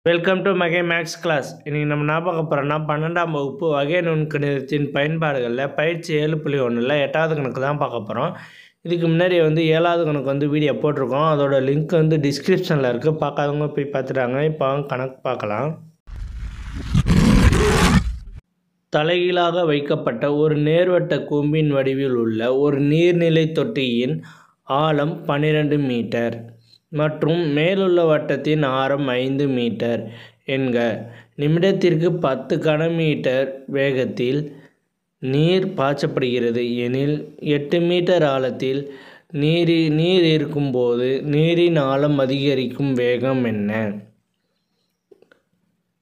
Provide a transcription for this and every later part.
Welcome to மகே maths class. இன்றைக்கி நம்ம என்ன பார்க்க போகிறோம்னா 12ஆம் வகுப்பு வகை நுண்கணிதத்தின் பயன்பாடுகளில் பயிற்சி 7.1ல் 8வது கணக்கு தான் பார்க்க போகிறோம். இதுக்கு முன்னாடி 7வது கணக்கு வீடியோ போட்டிருக்கோம். அதோட லிங்க் டிஸ்கிரிப்ஷனில் இருக்குது. பார்க்காதவங்க போய் பார்த்துட்டாங்க. இப்போ கணக்கு பார்க்கலாம். தலைகீழாக வைக்கப்பட்ட ஒரு நேர்வட்ட கூம்பின் வடிவில் உள்ள ஒரு நீர்நிலை தொட்டியின் ஆழம் 12 மீட்டர் மற்றும் மேலுள்ள வட்டத்தின் ஆரம் 5 மீட்டர் என்க. நிமிடத்திற்கு 10 கனமீட்டர் வேகத்தில் நீர் பாய்ச்சப்படுகிறது எனில் 8 மீட்டர் ஆழத்தில் நீர் இருக்கும்போது நீரின் ஆழம் அதிகரிக்கும் வேகம் என்ன?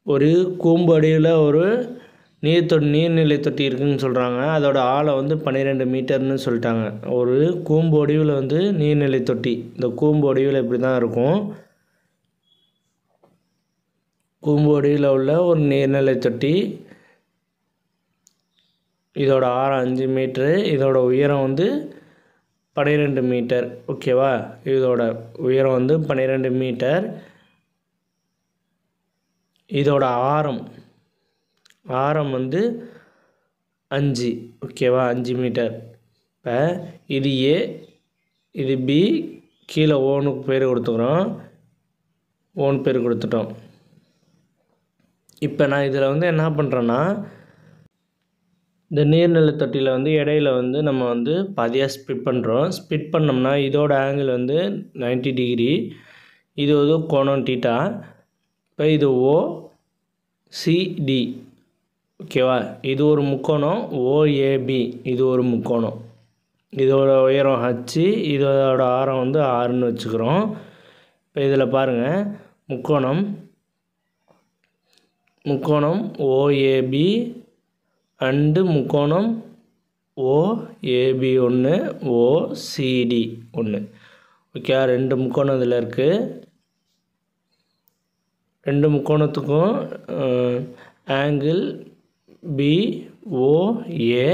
ஒரு கூம்படியில் ஒரு நீர்நிலை தொட்டி இருக்குதுன்னு சொல்கிறாங்க. அதோட ஆழம் 12 மீட்டர்னு சொல்லிட்டாங்க. ஒரு கூம்பு வடிவில் நீர்நிலை தொட்டி. இந்த கூம்பு வடிவில் இப்படி தான் இருக்கும். கூம்பு வடிவில் உள்ள ஒரு நீர்நிலை தொட்டி. இதோட ஆழம் 5 மீட்ரு. இதோட உயரம் 12 மீட்டர். ஓகேவா? இதோட உயரம் 12 மீட்டர். இதோட ஆரம் 5. ஓகேவா? 5 மீட்டர். இப்போ இது ஏ, இது பி, கீழே ஓனுக்கு பேர் கொடுத்துக்கிறோம். ஓன் பேர் கொடுத்துட்டோம். இப்போ நான் இதில் என்ன பண்ணுறேன்னா, இந்த நீர்நிலை தொட்டியில் இடையில நம்ம பாதியாக ஸ்பிட் பண்ணுறோம். ஸ்பிட் பண்ணோம்னா இதோட ஆங்கிள் 90 டிகிரி. இது கோணம் தீட்டா. இப்போ இது ஓசிடி. ஓகேவா? இது ஒரு முக்கோணம் ஓஏபி. இது ஒரு முக்கோணம். இதோட உயரம் ஹச், இதோட ஆரம் 6ன்னு வச்சுக்கிறோம். இப்போ இதில் பாருங்கள், முக்கோணம் ஓஏபி அண்டு முக்கோணம் ஓஏபி ஒன்று, ஓசிடி ஒன்று. ஓகே, 2 முக்கோணம் இதில் இருக்குது. 2 முக்கோணத்துக்கும் angle BOA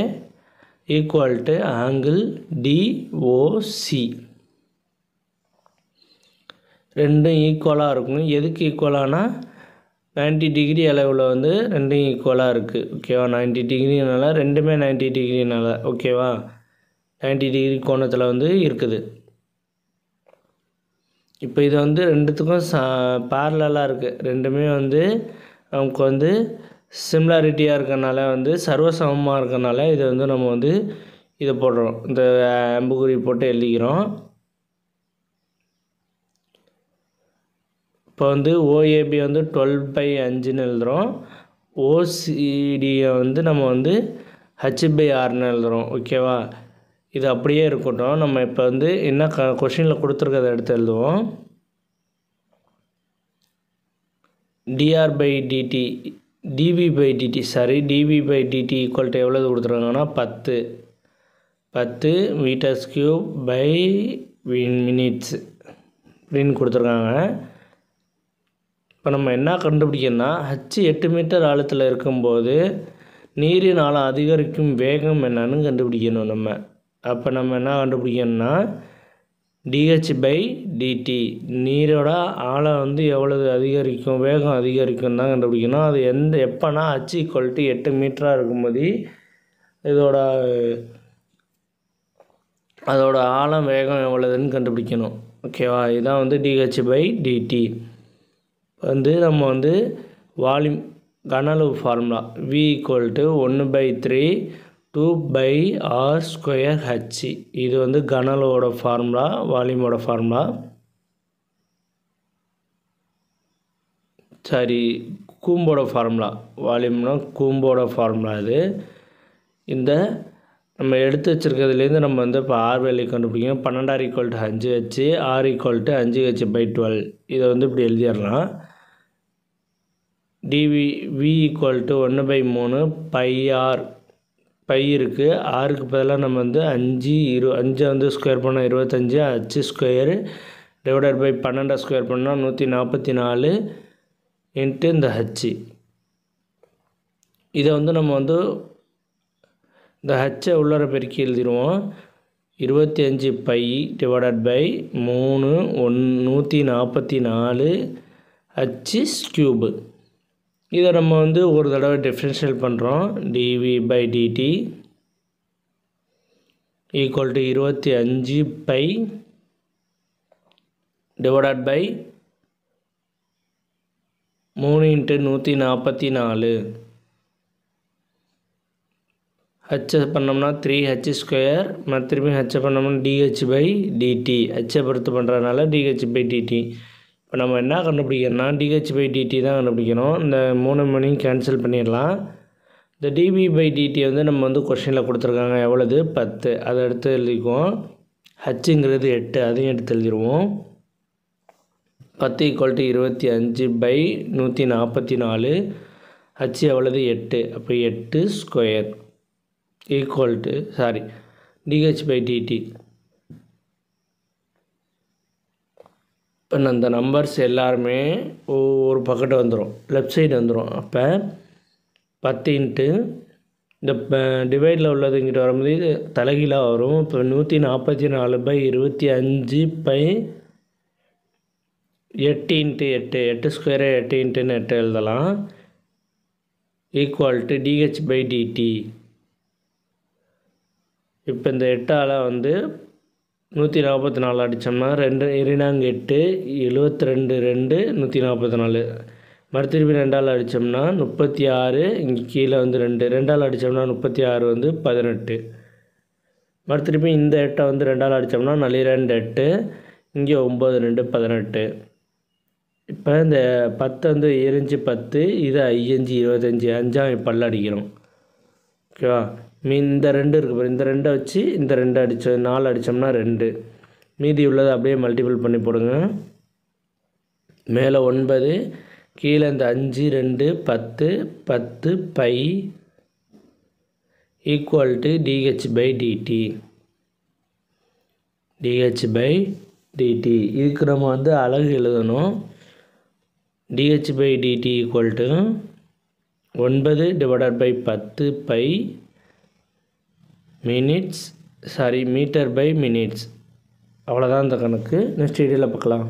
equal to angle DOC. ரெண்டும் ஈக்குவலாக இருக்கும். எதுக்கு ஈக்குவலானா 90 டிகிரி அளவில் ரெண்டும் ஈக்குவலாக இருக்குது. ஓகேவா? 90 டிகிரினால ரெண்டுமே 90 டிகிரினால. ஓகேவா? 90 டிகிரி கோணத்தில் இருக்குது. இப்போ இது ரெண்டுத்துக்கும் பேரலாக இருக்குது. ரெண்டுமே நமக்கு சிமிலாரிட்டியாக இருக்கனால சர்வசமமாக இருக்கனால இது நம்ம இதை போடுறோம். இந்த அம்புக்குறி போட்டு எழுதிக்கிறோம். இப்போ ஓஏபி 12/5ன்னு எழுதுகிறோம். ஓசிடியை நம்ம H/6ன்னு எழுதுகிறோம். ஓகேவா? இது அப்படியே இருக்கட்டும். நம்ம இப்போ என்ன கொஷினில் கொடுத்துருக்கதை எடுத்து எழுதுவோம். dr/dt dv/dt dv/dt equal to எவ்வளோ கொடுத்துருக்காங்கன்னா 10 மீட்டர்ஸ் கியூப் பை மினிட்ஸ் அப்படின்னு கொடுத்துருக்காங்க. இப்போ நம்ம என்ன கண்டுபிடிக்கணும்னா, H 8 மீட்டர் ஆழத்தில் இருக்கும்போது நீரின் ஆழம் அதிகரிக்கும் வேகம் என்னன்னு கண்டுபிடிக்கணும் நம்ம. அப்போ நம்ம என்ன கண்டுபிடிக்கணும்னா, dh/dt நீரோட ஆழம் எவ்வளவு அதிகரிக்கும், வேகம் அதிகரிக்கும் தான் கண்டுபிடிக்கணும். அது எப்போனா H = 8 மீட்டராக இருக்கும்போது அதோட ஆழம் வேகம் எவ்வளோதுன்னு கண்டுபிடிக்கணும். ஓகேவா? இதுதான் dh/dt. நம்ம வால்யூம் கனளவு ஃபார்முலா V = 1/3 2/r²h. இது கனளவோட ஃபார்முலா, வால்யூமோட ஃபார்முலா. கூம்போட ஃபார்முலா. வால்யூம்னா கூம்போட ஃபார்முலா. இந்த நம்ம எடுத்து வச்சுருக்கிறதுலேருந்து நம்ம இப்போ R வேல்யூ கண்டுபிடிக்கணும். 12R = 5h, R = 5h/12. இதை இப்படி எழுதிடலாம். V = 1/3 πr. பை இருக்குது. ஆறுக்கு பதிலாக நம்ம 5 ஸ்கொயர் பண்ணால் 25, h² டிவைடட் பை 12 ஸ்கொயர் பண்ணால் 144 இன்ட்டு இந்த ஹச். இதை நம்ம இந்த ஹச்சை உள்ளர பெருக்கி எழுதிடுவோம். 25 by divided by 3 144 h cube. இதை நம்ம வந்து ஒரு தடவை டிஃப்ரென்ஷியல் பண்ணுறோம். dv/dt equal to 25 by divided by 3 × 144. h பண்ணோம்னா 3h², திருப்பி h பண்ணோம்னா dh/dt. h பொறுத்து பண்ணுறதுனால dh/dt. இப்போ நம்ம என்ன கண்டுபிடிக்கணும்னா dh/dt தான் கண்டுபிடிக்கணும். இந்த 3 மணியும் கேன்சல் பண்ணிடலாம். இந்த dv/dt வந்து நம்ம வந்து கொஷினில் கொடுத்துருக்காங்க எவ்வளவு 10. அதை எடுத்து எழுதிக்குவோம். ஹச்சுங்கிறது 8, அதையும் எடுத்து எழுதிடுவோம். 10 = 25/144. h எவ்வளவு 8. அப்போ 8² ஈக்குவல் டு dh/dt. இப்போ அந்த நம்பர்ஸ் எல்லாருமே ஒரு பக்கெட்டு வந்துடும், லெஃப்ட் சைடு வந்துடும். அப்போ 10 இந்த டிவைடில் உள்ளது இங்கிட்ட வரும்போது இது தலைகீழாக வரும். இப்போ 144/25 8 ஸ்கொயரை 8 × 8 எழுதலாம். Equal to dh/dt. இப்போ இந்த 8ஆல் வந்து 144 அடித்தோம்னா 2 8 72 2 144. மறுதிருப்பி 2ஆல் அடித்தோம்னா 36. இங்கே கீழே வந்து 2ஆல் அடித்தோம்னா 36 வந்து 18. மறுதிருப்பி இந்த 8 வந்து 2ஆல் அடித்தோம்னா 2 8. இங்கே 9 2 18. இப்போ இந்த 10 வந்து 5 10, இது 5 25, 5ஆம் பல்ல அடிக்கிறோம். ஓகேவா? இந்த 2 இருக்குது பாரு, இந்த 2 வச்சு இந்த 2 அடித்தோம், 4 அடித்தோம்னா 2. மீதி உள்ளதை அப்படியே மல்டிபிள் பண்ணி போடுங்க. மேலே 9, கீழே இந்த 5 2 10 10 by equal to dh/dt. dh/dt இதுக்கு நம்ம வந்து அலகு எழுதணும். dh/dt equal to 9/10 by மீட்டர்/மினிட்ஸ். அவ்வளோதான் இந்த கணக்கு. நெக்ஸ்ட் வீடியோவில் பார்க்கலாம்.